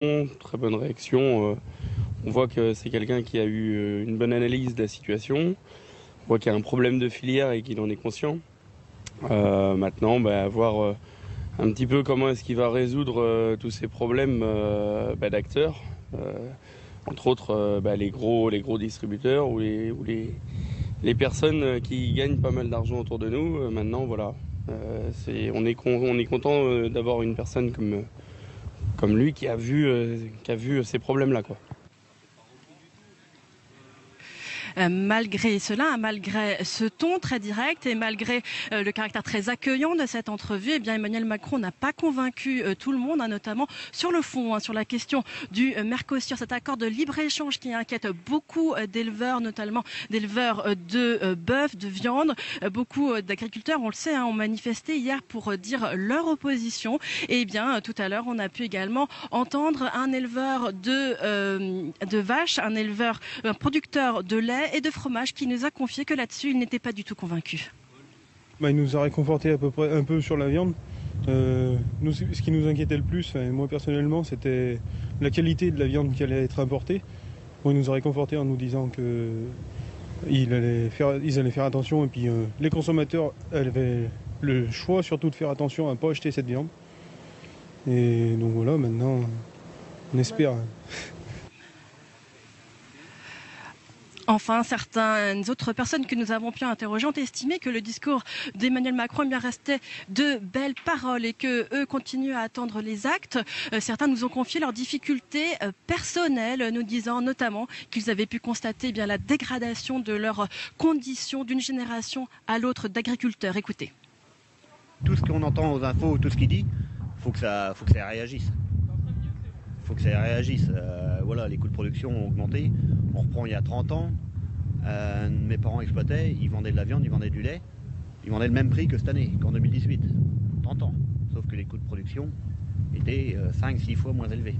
Très bonne réaction. On voit que c'est quelqu'un qui a eu une bonne analyse de la situation. On voit qu'il y a un problème de filière et qu'il en est conscient. Maintenant, voir un petit peu comment est-ce qu'il va résoudre tous ces problèmes d'acteurs. Entre autres, les gros distributeurs ou les personnes qui gagnent pas mal d'argent autour de nous. Maintenant, voilà. On est content d'avoir une personne comme lui qui a vu ces problèmes-là, quoi. Malgré cela, malgré ce ton très direct et malgré le caractère très accueillant de cette entrevue, eh bien Emmanuel Macron n'a pas convaincu tout le monde, notamment sur le fond, sur la question du Mercosur, cet accord de libre-échange qui inquiète beaucoup d'éleveurs, notamment d'éleveurs de bœuf, de viande. Beaucoup d'agriculteurs, on le sait, ont manifesté hier pour dire leur opposition. Et bien tout à l'heure, on a pu également entendre un éleveur de vaches, un producteur de lait et de fromage qui nous a confié que là-dessus, il n'était pas du tout convaincu. Il nous a réconforté à peu près un peu sur la viande. Nous, ce qui nous inquiétait le plus, moi personnellement, c'était la qualité de la viande qui allait être importée. Bon, il nous a réconforté en nous disant qu'ils allaient faire attention et puis les consommateurs avaient le choix surtout de faire attention à ne pas acheter cette viande. Et donc voilà, maintenant, on espère. Enfin, certaines autres personnes que nous avons pu interroger ont estimé que le discours d'Emmanuel Macron bien restait de belles paroles et que eux continuent à attendre les actes. Certains nous ont confié leurs difficultés personnelles, nous disant notamment qu'ils avaient pu constater la dégradation de leurs conditions d'une génération à l'autre d'agriculteurs. Écoutez. Tout ce qu'on entend aux infos, tout ce qu'il dit, faut que ça réagisse. Faut que ça réagisse. Voilà, les coûts de production ont augmenté. On reprend il y a 30 ans. Mes parents exploitaient, ils vendaient de la viande, ils vendaient du lait. Ils vendaient le même prix que cette année, qu'en 2018. 30 ans. Sauf que les coûts de production étaient 5-6 fois moins élevés.